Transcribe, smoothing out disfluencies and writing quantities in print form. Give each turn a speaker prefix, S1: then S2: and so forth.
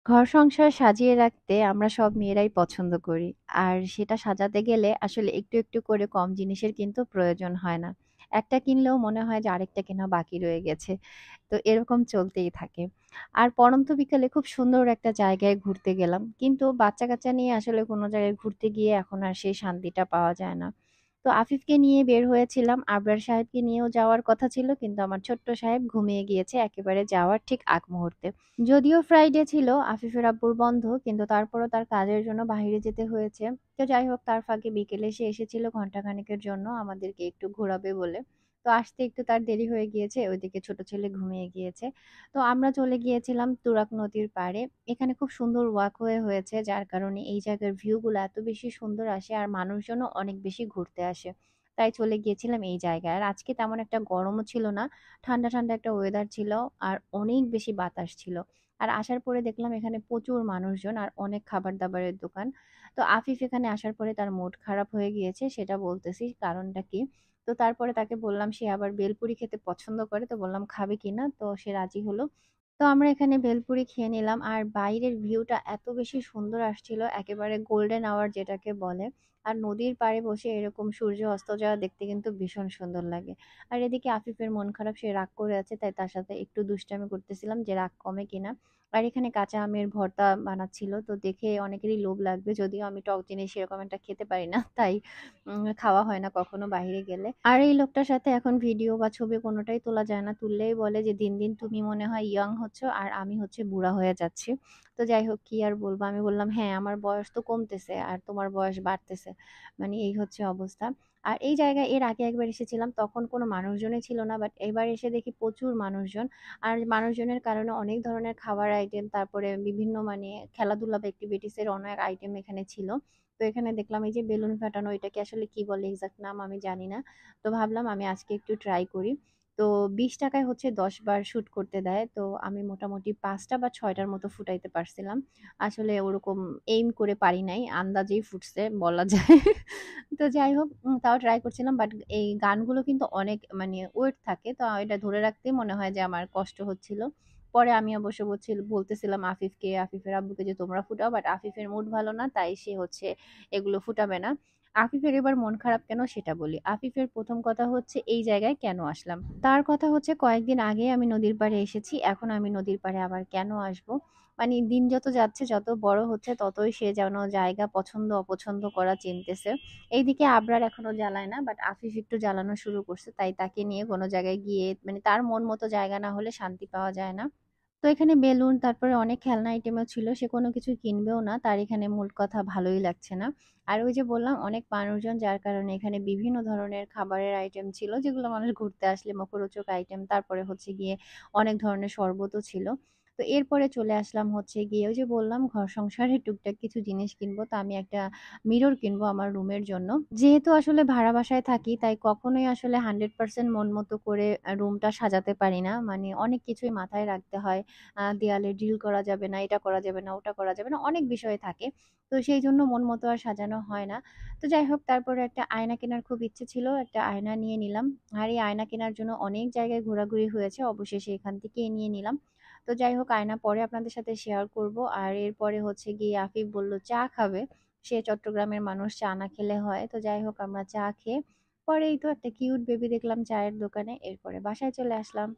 S1: ঘর সংসার সাজিয়ে রাখতে আমরা সব মেয়েরাই পছন্দ করি। আর সেটা সাজাতে গেলে আসলে একটু, একটু করে কম জিনিসের কিন্তু প্রয়োজন হয় না। একটা কিনলেও মনে হয় যে আরেকটা কেনা বাকি রয়ে গেছে। তো এরকম চলতেই থাকে। আর পড়ন্ত বিকালে খুব সুন্দর একটা জায়গায় ঘুরতে গেলাম। কিন্তু বাচ্চা-কাচ্চা নিয়ে আসলে কোনো জায়গায় ঘুরতে গিয়ে এখন আর সেই শান্তিটা পাওয়া যায় না। তো আফিফকে নিয়ে বের হয়েছিলাম। আবরার সাহেবকে নিয়েও যাওয়ার কথা ছিল কিন্তু আমার ছোট্ট সাহেব ঘুমিয়ে গিয়েছে একেবারে যাওয়ার ঠিক আগ মুহূর্তে। যদিও ফ্রাইডে ছিল, আফিফের আব্বুর বন্ধ, কিন্তু তারপরও তার কাজের জন্য বাহিরে যেতে হয়েছে। তো যাই হোক তার ফাঁকে বিকেলে সে এসেছিল ঘন্টাখানেকের জন্য আমাদেরকে একটু ঘোরাবে বলে। তো আসতে একটু তার দেরি হয়ে গিয়েছে, ওইদিকে ছোট ছেলে ঘুমিয়ে গিয়েছে। তো আমরা চলে গিয়েছিলাম তুরাগ নদীর পাড়ে। এখানে খুব সুন্দর ওয়াকওয়ে হয়েছে যার কারণে এই জায়গার ভিউগুলো এত বেশি সুন্দর আসে আর মানুষজনও অনেক বেশি ঘুরতে আসে। তাই চলে গিয়েছিলাম এই জায়গায়। আর আজকে তেমন একটা গরমও ছিল না। ঠান্ডা, ঠান্ডা একটা ওয়েদার ছিল আর অনেক বেশি বাতাস ছিল। আর আসার পরে দেখলাম এখানে প্রচুর মানুষজন আর অনেক খাবার-দাবারের দোকান। তো আফিফ এখানে আসার পরে তার মুড খারাপ হয়ে গিয়েছে সেটা বলতেছি কারণটা কি? তো তারপরে তাকে বললাম সে আবার ভেলপুরি খেতে পছন্দ করে। তো বললাম, "খাবে কিনা?" তো সে রাজি হলো। তো আমরা এখানে ভেলপুরি খেয়ে নিলাম। আর বাইরের ভিউটা এত বেশি সুন্দর আসছিল, একেবারে গোল্ডেন আওয়ার যেটাকে বলে। আর নদীর পাড়ে বসে এরকম সূর্য অস্ত যাওয়া দেখতে কিন্তু ভীষণ সুন্দর লাগে। আর এদিকে আফিফের মন খারাপ, সে রাগ করে আছে। তাই তার সাথে একটু দুষ্টামি করতেছিলাম যে রাগ কমে কিনা। আর এখানে কাঁচা আমের ভর্তা বানাচ্ছিল। তো দেখে অনেকেরই লোভ লাগবে। যদিও আমি টক জিনিস সেরকম একটা খেতে পারি না। তাই খাওয়া হয় না কখনো বাহিরে গেলে। আর এই লোকটার সাথে এখন ভিডিও বা ছবি কোনটাই তোলা যায় না। তুললেই বলে যে, "দিন, দিন তুমি মনে হয় ইয়ং হচ্ছ আর আমি হচ্ছে বুড়া হয়ে যাচ্ছি।" তো যাই হোক কি আর বলব। আমি বললাম, "হ্যাঁ, আমার বয়স তো কমতেছে আর তোমার বয়স বাড়তেছে।" মানে এই হচ্ছে অবস্থা। আর এই জায়গায় এর আগে একবার এসেছিলাম তখন কোনো মানুষজনই ছিল না। বাট এবার এসে দেখি প্রচুর মানুষজন। আর মানুষজনের কারণে অনেক ধরনের খাবার আইটেম, তারপরে বিভিন্ন মানে খেলাধুলা বা এক্টিভিটিস এর অনেক আইটেম এখানে ছিল। তো এখানে দেখলাম এই যে বেলুন ফাটানো, এটাকে আসলে কি বলে এক্সাক্ট নাম আমি জানি না। তো ভাবলাম আমি আজকে একটু ট্রাই করি। তো ৳২০ য় হচ্ছে ১০ বার শুট করতে দেয়। তো আমি মোটামুটি ৫ টা বা ৬ টার মতো ফুটাইতে পারছিলাম। আসলে ওরকম এইম করে পারি নাই। আন্দাজেই ফুটছে বলা যায়। তো যাই হোক তাও ট্রাই করছিলাম। বাট এই গানগুলো কিন্তু অনেক মানে ওয়েট থাকে। তো এটা ধরে রাখতেই মনে হয় যে আমার কষ্ট হচ্ছিল। পরে আমি অবশ্য বলতেছিলাম আফিফকে, আফিফের আব্বুকে যে তোমরা ফুটাও। বাট আফিফের মুড ভালো না তাই সে হচ্ছে এগুলো ফুটাবে না। আফিফের এবার মন খারাপ কেন সেটা বলি। আফিফের ১ম কথা হচ্ছে এই জায়গায় কেন আসলাম? তার কথা হচ্ছে কয়েকদিন আগেই আমি নদীর পাড়ে এসেছি। এখন আমি নদীর পাড়ে আবার কেন আসবো? মানে দিন যত যাচ্ছে, যত বড় হচ্ছে ততই সে যেন জায়গা পছন্দ অপছন্দ করা চিনতেছে। এইদিকে আবরার এখনো জ্বালায় না। বাট আফিফ একটু জ্বালানো শুরু করছে। তাই তাকে নিয়ে কোনো জায়গায় গিয়ে মানে তার মন মতো জায়গা না হলে শান্তি পাওয়া যায় না। তো এখানে বেলুন তারপরে অনেক খেলনা আইটেমও ছিল। সে কোনো কিছু কিনবেও না। তার এখানে মূল কথা ভালোই লাগছে না। আর ওই যে বললাম অনেক মানুষজন যার কারণে এখানে বিভিন্ন ধরনের খাবারের আইটেম ছিল যেগুলো মানুষ ঘুরতে আসলে মুখরোচক আইটেম। তারপরে হচ্ছে গিয়ে অনেক ধরনের শরবতও ছিল। তো এরপরে চলে আসলাম হচ্ছে গিয়ে ওই যে বললাম ঘর সংসারের টুকটাক কিছু জিনিস কিনবো। তো আমি একটা মিরর কিনবো আমার রুমের জন্য। যেহেতু আসলে ভাড়া বাসায় থাকি তাই কখনোই আসলে 100% মন মতো করে রুমটা সাজাতে পারি না। মানে অনেক কিছুই মাথায় রাখতে হয়। দেয়ালে ড্রিল করা যাবে না, এটা করা যাবে না, ওটা করা যাবে না। অনেক বিষয় থাকে। তো সেইজন্য মন মতো আর সাজানো হয় না। তো যাই হোক তারপরে একটা আয়না কেনার খুব ইচ্ছে ছিল। একটা আয়না নিয়ে নিলাম। আর এই আয়না কেনার জন্য অনেক জায়গায় ঘোরাঘুরি হয়েছে। অবশেষে এখান থেকেই নিয়ে নিলাম। তো যাই হোক আয়না পরে আপনাদের সাথে শেয়ার করব। আর এরপরে হচ্ছে গিয়ে আফিফ বলল চা খাবে। সে চট্টগ্রামের মানুষ, চা না খেলে হয়। তো যাই হোক আমরা চা খেয়ে পরে এই তো একটা কিউট বেবি দেখলাম চায়ের দোকানে। এরপরে বাসায় চলে আসলাম।